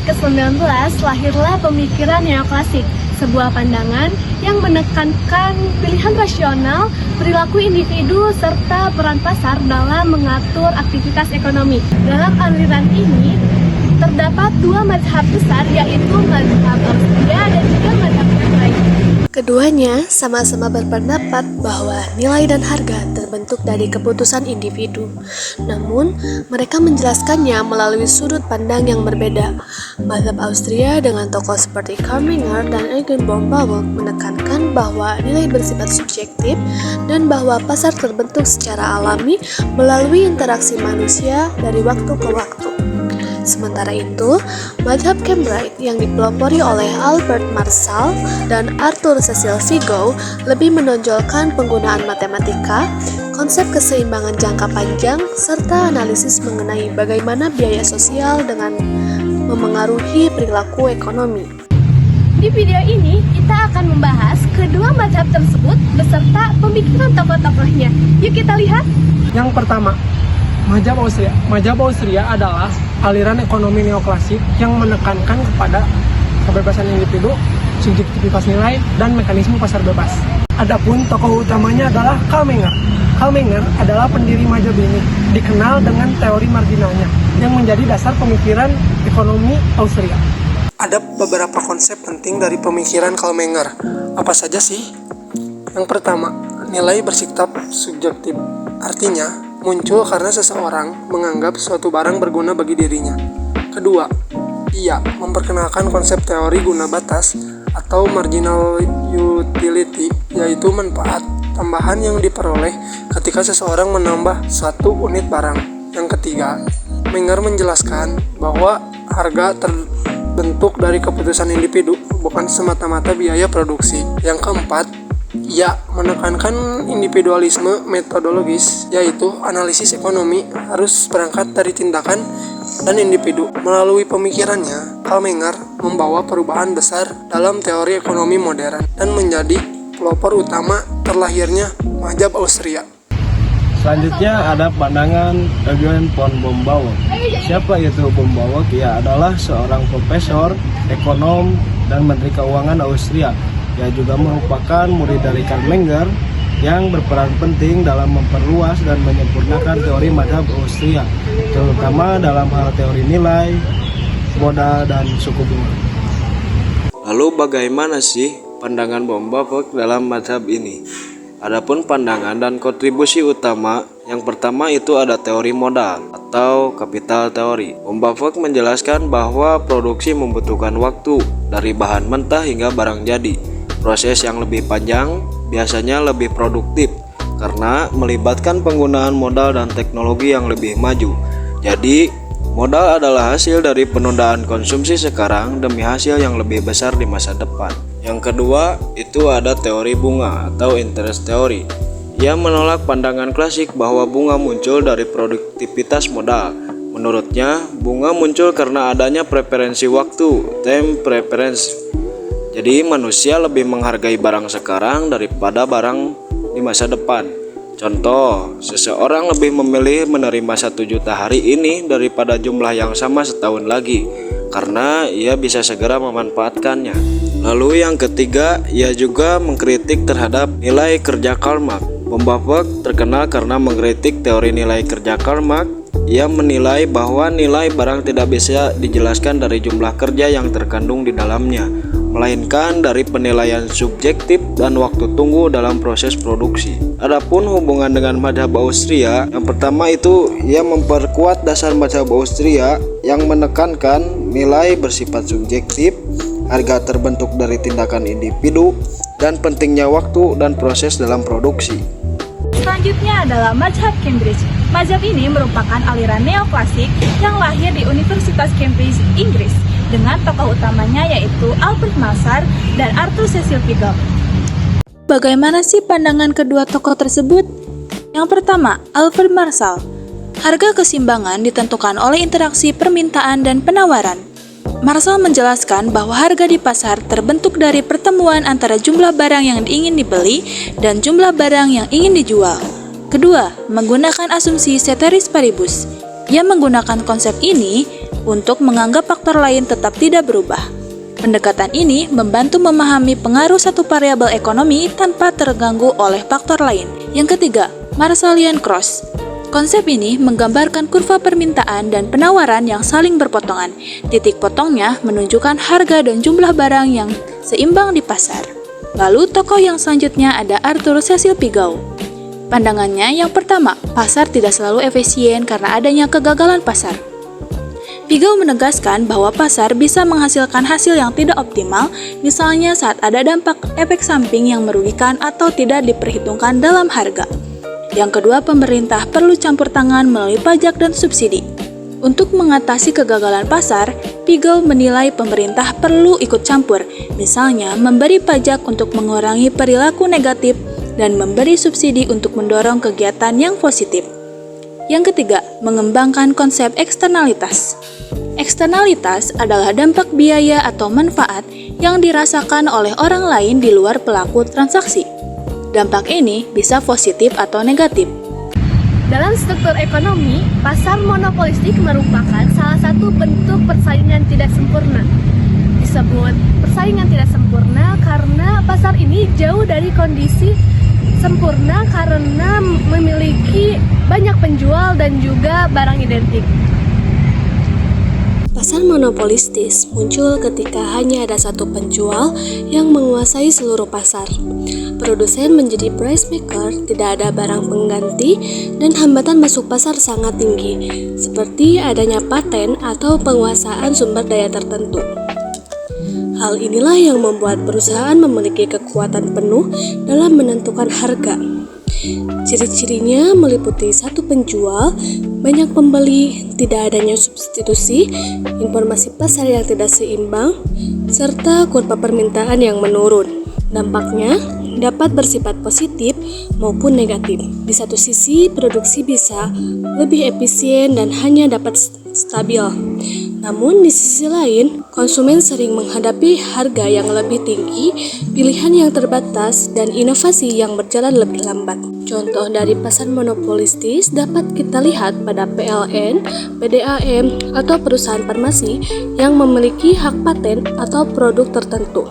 ke-19 lahirlah pemikiran neoklasik, sebuah pandangan yang menekankan pilihan rasional, perilaku individu, serta peran pasar dalam mengatur aktivitas ekonomi. Dalam aliran ini, terdapat dua mazhab besar, yaitu mazhab Austria dan juga mazhab Cambridge. Keduanya sama-sama berpendapat bahwa nilai dan harga terbentuk dari keputusan individu. Namun, mereka menjelaskannya melalui sudut pandang yang berbeda. Mazhab Austria dengan tokoh seperti Karl Menger dan Eugen von Bauer menekankan bahwa nilai bersifat subjektif dan bahwa pasar terbentuk secara alami melalui interaksi manusia dari waktu ke waktu. Sementara itu, mazhab Cambridge yang dipelopori oleh Albert Marshall dan Arthur Cecil Figo lebih menonjolkan penggunaan matematika, konsep keseimbangan jangka panjang, serta analisis mengenai bagaimana biaya sosial dengan memengaruhi perilaku ekonomi. Di video ini, kita akan membahas kedua mazhab tersebut beserta pemikiran tokoh-tokohnya. Yuk kita lihat. Yang pertama, mazhab Austria. Mazhab Austria adalah aliran ekonomi neoklasik yang menekankan kepada kebebasan individu, subjektivitas nilai, dan mekanisme pasar bebas. Adapun tokoh utamanya adalah Karl Menger. Karl Menger adalah pendiri mazhab ini, dikenal dengan teori marginalnya, yang menjadi dasar pemikiran ekonomi Austria. Ada beberapa konsep penting dari pemikiran Karl Menger. Apa saja sih? Yang pertama, nilai bersifat subjektif. Artinya, muncul karena seseorang menganggap suatu barang berguna bagi dirinya. Kedua, ia memperkenalkan konsep teori guna batas atau marginal utility, yaitu manfaat tambahan yang diperoleh ketika seseorang menambah suatu unit barang. Yang ketiga, Menger menjelaskan bahwa harga terbentuk dari keputusan individu, bukan semata-mata biaya produksi. Yang keempat, ia menekankan individualisme metodologis, yaitu analisis ekonomi harus berangkat dari tindakan dan individu. Melalui pemikirannya, Karl Menger membawa perubahan besar dalam teori ekonomi modern dan menjadi pelopor utama terlahirnya mazhab Austria. Selanjutnya ada pandangan Eugen von Bauer. Siapa itu von Bauer? Ia adalah seorang profesor, ekonom, dan menteri keuangan Austria. Ia juga merupakan murid dari Karl Menger yang berperan penting dalam memperluas dan menyempurnakan teori mazhab Austria, terutama dalam hal teori nilai, modal, dan suku bunga. Lalu bagaimana sih pandangan von Bauer dalam mazhab ini? Adapun pandangan dan kontribusi utama, yang pertama itu ada teori modal atau capital teori. Von Bauer menjelaskan bahwa produksi membutuhkan waktu dari bahan mentah hingga barang jadi. Proses yang lebih panjang biasanya lebih produktif karena melibatkan penggunaan modal dan teknologi yang lebih maju. Jadi, modal adalah hasil dari penundaan konsumsi sekarang demi hasil yang lebih besar di masa depan. Yang kedua, itu ada teori bunga atau interest theory. Ia menolak pandangan klasik bahwa bunga muncul dari produktivitas modal. Menurutnya, bunga muncul karena adanya preferensi waktu, time preference. Jadi manusia lebih menghargai barang sekarang daripada barang di masa depan. Contoh, seseorang lebih memilih menerima 1 juta hari ini daripada jumlah yang sama setahun lagi, karena ia bisa segera memanfaatkannya. Lalu yang ketiga, ia juga mengkritik terhadap nilai kerja Karl Marx. Von Bauer terkenal karena mengkritik teori nilai kerja Karl Marx. Ia menilai bahwa nilai barang tidak bisa dijelaskan dari jumlah kerja yang terkandung di dalamnya, melainkan dari penilaian subjektif dan waktu tunggu dalam proses produksi. Adapun hubungan dengan mazhab Austria, yang pertama itu ia memperkuat dasar mazhab Austria yang menekankan nilai bersifat subjektif, harga terbentuk dari tindakan individu, dan pentingnya waktu dan proses dalam produksi. Selanjutnya adalah mazhab Cambridge. Mazhab ini merupakan aliran neoklasik yang lahir di Universitas Cambridge, Inggris, dengan tokoh utamanya yaitu Albert Marshall dan Arthur Cecil Figo. Bagaimana sih pandangan kedua tokoh tersebut? Yang pertama, Albert Marshall. Harga keseimbangan ditentukan oleh interaksi permintaan dan penawaran. Marshall menjelaskan bahwa harga di pasar terbentuk dari pertemuan antara jumlah barang yang ingin dibeli dan jumlah barang yang ingin dijual. Kedua, menggunakan asumsi ceteris paribus. Ia menggunakan konsep ini untuk menganggap faktor lain tetap tidak berubah. Pendekatan ini membantu memahami pengaruh satu variabel ekonomi tanpa terganggu oleh faktor lain. Yang ketiga, Marshallian Cross. Konsep ini menggambarkan kurva permintaan dan penawaran yang saling berpotongan. Titik potongnya menunjukkan harga dan jumlah barang yang seimbang di pasar. Lalu tokoh yang selanjutnya ada Arthur Cecil Pigou. Pandangannya yang pertama, pasar tidak selalu efisien karena adanya kegagalan pasar. Pigou menegaskan bahwa pasar bisa menghasilkan hasil yang tidak optimal, misalnya saat ada dampak efek samping yang merugikan atau tidak diperhitungkan dalam harga. Yang kedua, pemerintah perlu campur tangan melalui pajak dan subsidi. Untuk mengatasi kegagalan pasar, Pigou menilai pemerintah perlu ikut campur, misalnya memberi pajak untuk mengurangi perilaku negatif dan memberi subsidi untuk mendorong kegiatan yang positif. Yang ketiga, mengembangkan konsep eksternalitas. Eksternalitas adalah dampak biaya atau manfaat yang dirasakan oleh orang lain di luar pelaku transaksi. Dampak ini bisa positif atau negatif. Dalam struktur ekonomi, pasar monopolistik merupakan salah satu bentuk persaingan tidak sempurna. Disebut persaingan tidak sempurna karena pasar ini jauh dari kondisi sempurna karena memiliki banyak penjual dan juga barang identik. Pasar monopolistis muncul ketika hanya ada satu penjual yang menguasai seluruh pasar. Produsen menjadi price maker, tidak ada barang pengganti, dan hambatan masuk pasar sangat tinggi, seperti adanya paten atau penguasaan sumber daya tertentu. Hal inilah yang membuat perusahaan memiliki kekuatan penuh dalam menentukan harga. Ciri-cirinya meliputi satu penjual, banyak pembeli, tidak adanya substitusi, informasi pasar yang tidak seimbang, serta kurva permintaan yang menurun. Dampaknya dapat bersifat positif maupun negatif. Di satu sisi, produksi bisa lebih efisien dan hanya dapat stabil. Namun di sisi lain, konsumen sering menghadapi harga yang lebih tinggi, pilihan yang terbatas, dan inovasi yang berjalan lebih lambat. Contoh dari pasar monopolistis dapat kita lihat pada PLN, PDAM, atau perusahaan farmasi yang memiliki hak paten atau produk tertentu.